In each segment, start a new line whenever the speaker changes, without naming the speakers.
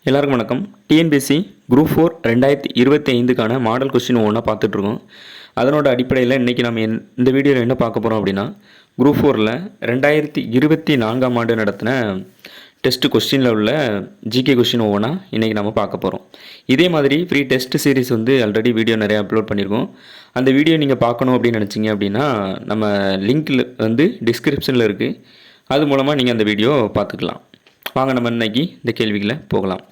எல்லாருக்கும் வணக்கம். TNPSC group 4 2025க்கான model question ஒவ்வொன்றா பார்த்துட்ருக்கோம். அதனோட அடிப்படையில் இன்றைக்கி நம்ம இந்த வீடியோவில் என்ன பார்க்க போகிறோம் அப்படின்னா, குரூப் 4ல் 2024ஆம் ஆண்டு நடத்தின டெஸ்ட்டு கொஸ்டினில் உள்ள ஜிகே கொஸ்டின் ஒவ்வொன்றா இன்றைக்கி நம்ம பார்க்க போகிறோம். இதே மாதிரி free test series already video நிறைய அப்லோட் பண்ணியிருக்கோம். அந்த வீடியோ நீங்கள் பார்க்கணும் அப்படின்னு நினச்சிங்க அப்படின்னா நம்ம லிங்க்கில் டிஸ்கிரிப்ஷனில் இருக்குது. அது மூலமாக நீங்கள் அந்த வீடியோ பார்த்துக்கலாம். வாங்க நம்ம இன்னைக்கு இந்த கேள்விகளை போகலாம்.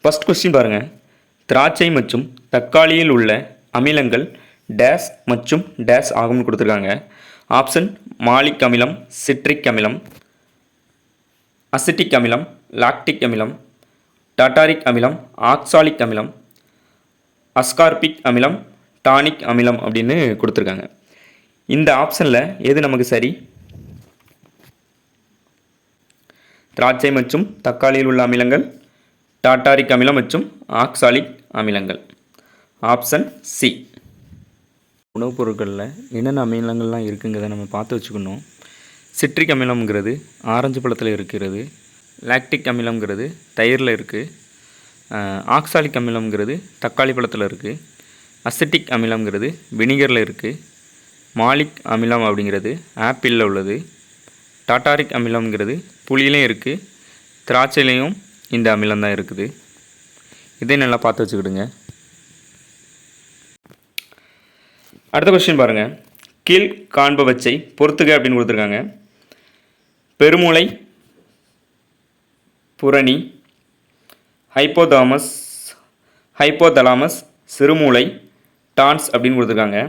ஃபர்ஸ்ட் கொஸ்டின் பாருங்கள். திராட்சை மற்றும் தக்காளியில் உள்ள அமிலங்கள் டேஸ் மற்றும் டேஸ் ஆகும்னு கொடுத்துருக்காங்க. ஆப்ஷன் மாலிக் அமிலம், சிட்ரிக் அமிலம், அசிட்டிக் அமிலம், லாக்டிக் அமிலம், டாட்டாரிக் அமிலம், ஆக்சாலிக் அமிலம், அஸ்கார்பிக் அமிலம், டானிக் அமிலம் அப்படின்னு கொடுத்துருக்காங்க. இந்த ஆப்ஷனில் எது நமக்கு சரி? திராட்சை மற்றும் தக்காளியில் உள்ள அமிலங்கள் டாட்டாரிக் அமிலம் மற்றும் ஆக்சாலிக் அமிலங்கள். Option C. உணவுப் பொருட்களில் என்னென்ன அமிலங்கள்லாம் இருக்குங்கிறத நம்ம பார்த்து வச்சுக்கணும். சிட்ரிக் அமிலம்ங்கிறது ஆரஞ்சு பழத்தில் இருக்கிறது. லாக்டிக் அமிலம்ங்கிறது தயிரில் இருக்குது. ஆக்சாலிக் அமிலம்ங்கிறது தக்காளி பழத்தில் இருக்குது. அசிட்டிக் அமிலம்ங்கிறது வினிகரில் இருக்குது. மாலிக் அமிலம் அப்படிங்கிறது ஆப்பிளில் உள்ளது. டாட்டாரிக் அமிலம்ங்கிறது புளியிலையும் இருக்குது, திராட்சையிலையும் இந்த அமிலம் தான் இருக்குது. இதே நல்லா பார்த்து வச்சுக்கிடுங்க. அடுத்த கொஸ்டின் பாருங்கள். கீழ் காண்பவற்றை பொறுத்துக அப்படின்னு கொடுத்துருக்காங்க. பெருமூளை, புரணி, ஹைப்போதலாமஸ், சிறுமூளை, டான்ஸ் அப்படின்னு கொடுத்துருக்காங்க.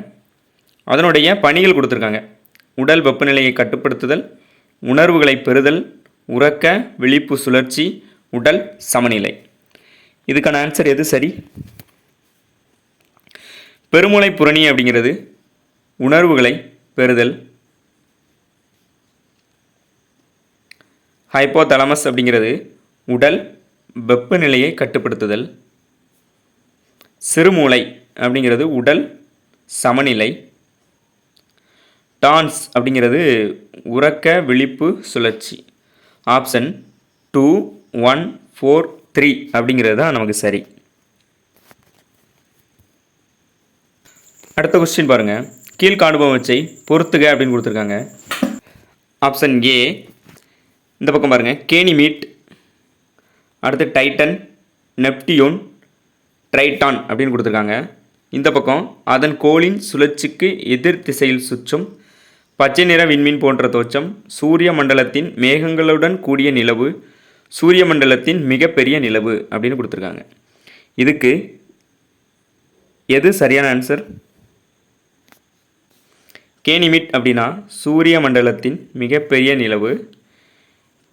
அதனுடைய பணிகள் கொடுத்துருக்காங்க. உடல் வெப்பநிலையை கட்டுப்படுத்துதல், உணர்வுகளை பெறுதல், உறக்க விழிப்பு சுழற்சி, உடல் சமநிலை. இதுக்கான ஆன்சர் எது சரி? பெருமூளை புரணி அப்படிங்கிறது உணர்வுகளை பெறுதல். ஹைப்போதலமஸ் அப்படிங்கிறது உடல் வெப்பநிலையை கட்டுப்படுத்துதல். சிறுமூளை அப்படிங்கிறது உடல் சமநிலை. டான்ஸ் அப்படிங்கிறது உறக்க விழிப்பு சுழற்சி. ஆப்ஷன் 2, 1, 4, 3 அப்படிங்கிறது தான் நமக்கு சரி. அடுத்த கொஸ்டின் பாருங்கள். கீழ்காண்பவற்றை பொறுத்துக அப்படின்னு கொடுத்துருக்காங்க. Option A. இந்த பக்கம் பாருங்கள். கேனிமீட், அடுத்து டைட்டன், நெப்டியூன், ட்ரைட்டான் அப்படின்னு கொடுத்துருக்காங்க. இந்த பக்கம் அதன் கோளின் சுழற்சிக்கு எதிர் திசையில் சுற்றும் பச்சை நிற விண்மீன் போன்ற தோற்றம், சூரிய மண்டலத்தின் மேகங்களுடன் கூடிய நிலவு, சூரிய மண்டலத்தின் மிகப்பெரிய நிலவு அப்படின்னு கொடுத்துருக்காங்க. இதுக்கு எது சரியான ஆன்சர்? கேனிமிட் அப்படின்னா சூரிய மண்டலத்தின் மிகப்பெரிய நிலவு.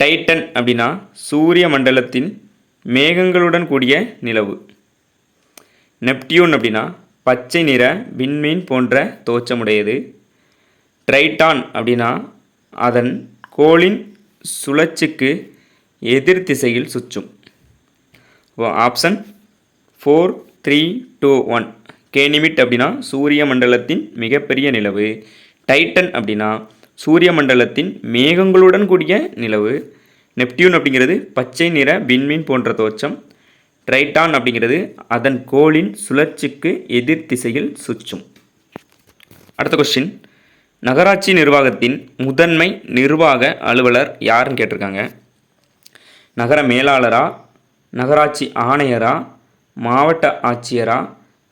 டைட்டன் அப்படின்னா சூரிய மண்டலத்தின் மேகங்களுடன் கூடிய நிலவு. நெப்டியூன் அப்படின்னா பச்சை நிற விண்மீன் போன்ற தோற்றமுடையது. ட்ரைட்டான் அப்படின்னா அதன் கோளின் சுழற்சிக்கு எதிர் திசையில் சுற்றும். ஆப்ஷன் 4, 3, 2, 1. கேனிமிட் அப்படின்னா சூரிய மண்டலத்தின் மிகப்பெரிய நிலவு. டைட்டன் அப்படின்னா சூரிய மண்டலத்தின் மேகங்களுடன் கூடிய நிலவு. நெப்டியூன் அப்படிங்கிறது பச்சை நிற விண்மீன் போன்ற தோற்றம். ட்ரைட்டான் அப்படிங்கிறது அதன் கோளின் சுழற்சிக்கு எதிர் திசையில் சுற்றும். அடுத்த கொஸ்டின். நகராட்சி நிர்வாகத்தின் முதன்மை நிர்வாக அலுவலர் யாருன்னு கேட்டிருக்காங்க. நகர மேலாளரா, நகராட்சி ஆணையரா, மாவட்ட ஆட்சியரா,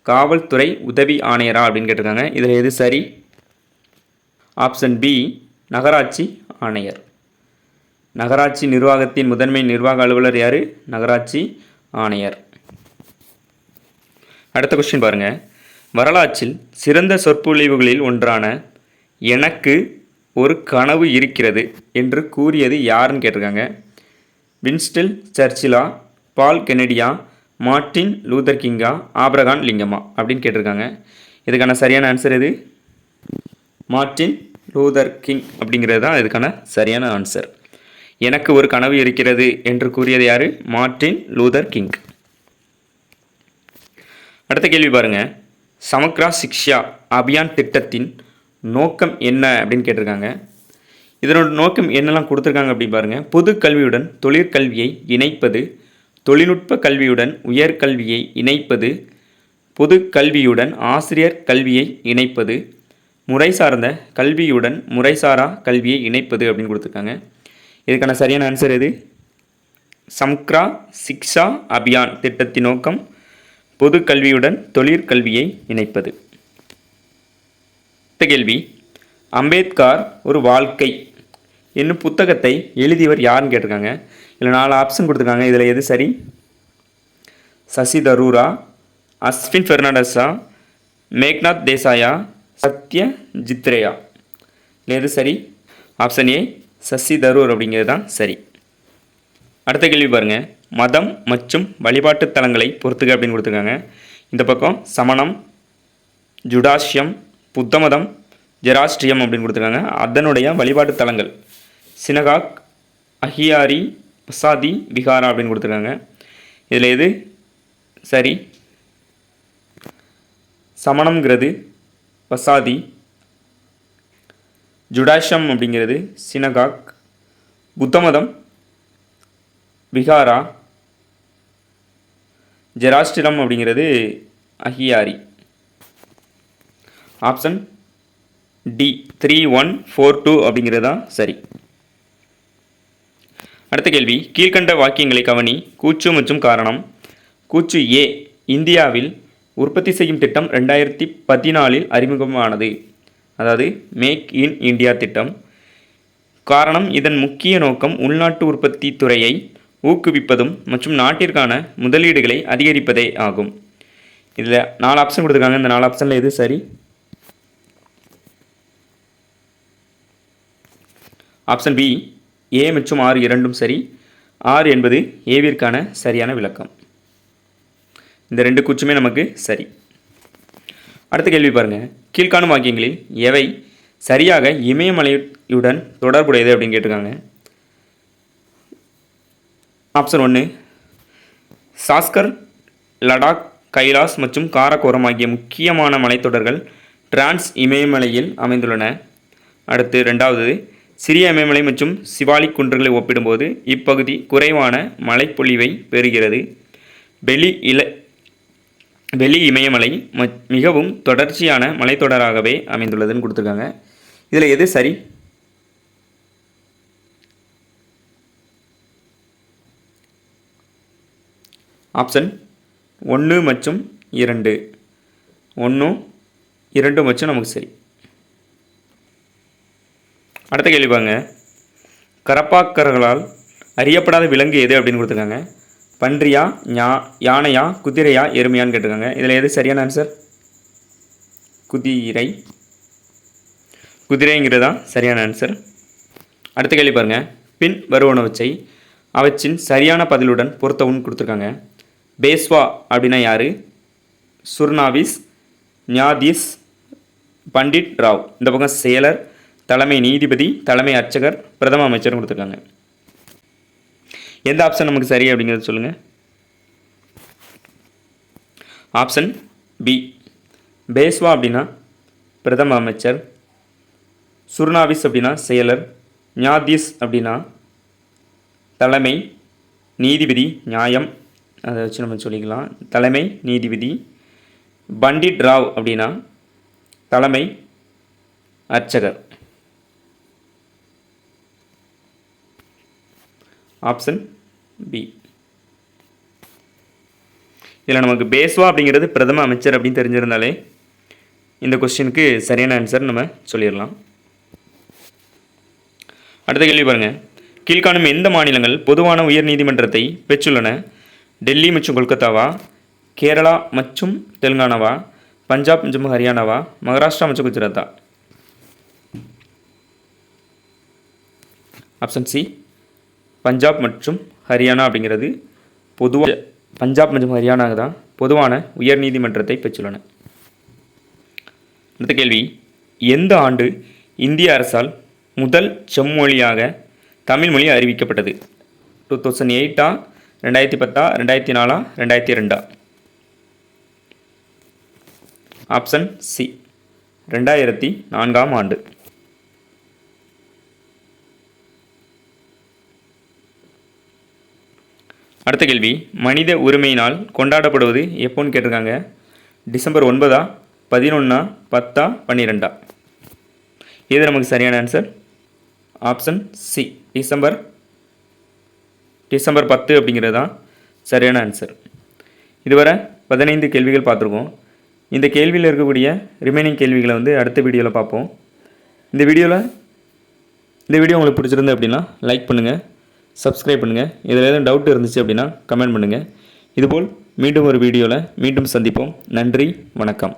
காவல்துறை உதவி ஆணையரா அப்படின்னு கேட்டிருக்காங்க. இதில் எது சரி? ஆப்ஷன் பி, நகராட்சி ஆணையர். நகராட்சி நிர்வாகத்தின் முதன்மை நிர்வாக அலுவலர் யார்? நகராட்சி ஆணையர். அடுத்த கொஸ்டின் பாருங்கள். வரலாற்றில் சிறந்த சொற்பொழிவுகளில் ஒன்றான எனக்கு ஒரு கனவு இருக்கிறது என்று கூறியது யாருன்னு கேட்டிருக்காங்க. வின்ஸ்டன் சர்ச்சிலா, பால் கென்னடியா, மார்ட்டின் லூதர் கிங்கா, ஆப்ரகாம் லிங்கமா அப்படின்னு கேட்டிருக்காங்க. இதுக்கான சரியான ஆன்சர் எது? மார்ட்டின் லூதர் கிங் அப்படிங்கிறது தான் இதுக்கான சரியான ஆன்சர். எனக்கு ஒரு கனவு இருக்கிறது என்று கூறியது யார்? Martin Luther king. அடுத்த கேள்வி பாருங்கள். சமக்ரா சிக்ஷா அபியான் திட்டத்தின் நோக்கம் என்ன அப்படின்னு கேட்டிருக்காங்க. இதனோட நோக்கம் என்னெல்லாம் கொடுத்துருக்காங்க அப்படி பாருங்கள். பொது கல்வியுடன் தொழிற்கல்வியை இணைப்பது, தொழில்நுட்ப கல்வியுடன் உயர்கல்வியை இணைப்பது, பொது கல்வியுடன் ஆசிரியர் கல்வியை இணைப்பது, முறை சார்ந்த கல்வியுடன் முறைசாரா கல்வியை இணைப்பது அப்படின்னு கொடுத்துருக்காங்க. இதுக்கான சரியான ஆன்சர் எது? சம்க்ரா சிக்ஷா அபியான் திட்டத்தின் நோக்கம் பொது கல்வியுடன் தொழிற்கல்வியை இணைப்பது. அடுத்த கேள்வி, அம்பேத்கர் ஒரு வாழ்க்கை என்னும் புத்தகத்தை எழுதியவர் யாருன்னு கேட்டிருக்காங்க. இதில் 4 ஆப்ஷன் கொடுத்துருக்காங்க. இதில் எது சரி? சசி தரூரா, அஸ்வின் பெர்னாண்டஸா, மேக்நாத் தேசாயா, சத்ய ஜித்ரேயா. எது சரி? ஆப்ஷன் ஏ சசி தரூர் அப்படிங்கிறது தான் சரி. அடுத்த கேள்வி பாருங்கள். மதம் மற்றும் வழிபாட்டு தலங்களை பொறுத்துக்க அப்படின்னு கொடுத்துருக்காங்க. இந்த பக்கம் சமணம், ஜுடாசியம், புத்த மதம், ஜெராஸ்ட்ரியம் அப்படின்னு கொடுத்துருக்காங்க. அதனுடைய வழிபாட்டு தலங்கள் சினகாக், அஹியாரி, பசாதி, விகாரா அப்படின்னு கொடுத்துருக்காங்க. இதில் எது சரி? சமணம்ங்கிறது பசாதி, ஜுடாஷம் அப்படிங்கிறது சினகாக், புத்த மதம் விகாரா, ஜெராஸ்டிரம் அப்படிங்கிறது அஹியாரி. ஆப்ஷன் டி 3142 அப்படிங்கிறது தான் சரி. அடுத்த கேள்வி, கீழ்கண்ட வாக்கியங்களை கவனி. கூற்று மற்றும் காரணம். கூற்று ஏ, இந்தியாவில் உற்பத்தி செய்யும் திட்டம் 2014 அறிமுகமானது, அதாவது மேக் இன் இந்தியா திட்டம். காரணம், இதன் முக்கிய நோக்கம் உள்நாட்டு உற்பத்தி துறையை ஊக்குவிப்பதும் மற்றும் நாட்டிற்கான முதலீடுகளை அதிகரிப்பதே ஆகும். இதில் 4 ஆப்ஷன் கொடுத்துருக்காங்க. இந்த 4 ஆப்ஷனில் எது சரி? ஆப்ஷன் பி ஏ மற்றும் ஆர் இரண்டும் சரி. ஆர் என்பது ஏவிற்கான சரியான விளக்கம். இந்த 2 கூற்றுமே நமக்கு சரி. அடுத்த கேள்வி பாருங்கள். கீழ்காணும் வாக்கியங்களில் எவை சரியாக இமயமலையுடன் தொடர்புடையது அப்படின்னு கேட்டிருக்காங்க. ஆப்ஷன் 1 சாஸ்கர், லடாக், கைலாஸ் மற்றும் காரகோரம் ஆகிய முக்கியமான மலைத்தொடர்கள் டிரான்ஸ் இமயமலையில் அமைந்துள்ளன. அடுத்து 2வது, சிறிய இமயமலை மற்றும் சிவாலிக் குன்றுகளை ஒப்பிடும்போது இப்பகுதி குறைவான மழைப்பொழிவை பெறுகிறது. வெளி இமயமலை மிகவும் தொடர்ச்சியான மலைத்தொடராகவே அமைந்துள்ளதுன்னு கொடுத்துருக்காங்க. இதில் எது சரி? ஆப்ஷன் 1 மற்றும் 2. 1, 2 மற்றும் நமக்கு சரி. அடுத்த கேள்வி பாருங்க. கரப்பாக்கர்களால் அறியப்படாத விலங்கு எது அப்படின்னு கொடுத்துருக்காங்க. பன்றியா, யானையா, குதிரையா, எருமையான்னு கேட்டிருக்காங்க. இதில் எது சரியான ஆன்சர்? குதிரை. குதிரைங்கிறது தான் சரியான ஆன்சர். அடுத்த கேள்வி பாருங்கள். பின் வருவனவற்றை அவற்றின் சரியான பதிலுடன் பொருத்தவும் கொடுத்துருக்காங்க. பேஸ்வா அப்படின்னா யார்? சுர்னாவிஸ், நியாதீஸ், பண்டிட் ராவ். இந்த பக்கம் செயலர், தலைமை நீதிபதி, தலைமை அர்ச்சகர், பிரதம அமைச்சர்னு கொடுத்துருக்காங்க. எந்த ஆப்ஷன் நமக்கு சரி அப்படிங்கிறது சொல்லுங்கள். ஆப்ஷன் பி பேஸ்வா அப்படின்னா பிரதம அமைச்சர், சுர்னாவிஸ் அப்படின்னா செயலர், நியாதீஸ் அப்படின்னா தலைமை நீதிபதி, நியாயம் அதை வச்சு நம்ம சொல்லிக்கலாம், தலைமை நீதிபதி, பண்டிட் ராவ் அப்படின்னா தலைமை அர்ச்சகர். Option B. இதில் நமக்கு பேஸ்வா அப்படிங்கிறது பிரதம அமைச்சர் அப்படின்னு தெரிஞ்சிருந்தாலே இந்த கொஸ்டினுக்கு சரியான ஆன்சர் நம்ம சொல்லிடலாம். அடுத்த கேள்வி பாருங்கள். கீழ்காணும் எந்த மாநிலங்கள் பொதுவான உயர் நீதிமன்றத்தை பெற்றுள்ளன? டெல்லி மற்றும் கொல்கத்தாவா, கேரளா மற்றும் தெலுங்கானாவா, பஞ்சாப் மற்றும் ஹரியானாவா, மகாராஷ்டிரா மற்றும் குஜராத்தா? ஆப்ஷன் சி பஞ்சாப் மற்றும் ஹரியானா அப்படிங்கிறது பொதுவாக பஞ்சாப் மற்றும் ஹரியானா தான் பொதுவான உயர் நீதிமன்றத்தை பெற்றுள்ளன. அடுத்த கேள்வி. எந்த ஆண்டு இந்திய அரசால் முதல் செம்மொழியாக தமிழ் மொழி அறிவிக்கப்பட்டது? 2008, 2010, 2004, 2002? ஆப்ஷன் சி 2004 ஆண்டு. அடுத்த கேள்வி, மனித உரிமை நாள் கொண்டாடப்படுவது எப்போன்னு கேட்டிருக்காங்க. டிசம்பர் 9, 11, 10, 12. இது நமக்கு சரியான ஆன்சர். ஆப்ஷன் சி, டிசம்பர் 10 அப்படிங்கிறது தான் சரியான ஆன்சர். இதுவரை 15 கேள்விகள் பார்த்துருக்கோம். இந்த கேள்வியில் இருக்கக்கூடிய ரிமைனிங் கேள்விகளை வந்து அடுத்த வீடியோவில் பார்ப்போம். இந்த வீடியோ உங்களுக்கு பிடிச்சிருந்து அப்படின்னா லைக் பண்ணுங்கள், சப்ஸ்கிரைப் பண்ணுங்கள். இதில் எதுவும் டவுட் இருந்துச்சு அப்படின்னா கமெண்ட் பண்ணுங்கள். இதுபோல் மீண்டும் ஒரு வீடியோவில் மீண்டும் சந்திப்போம். நன்றி, வணக்கம்.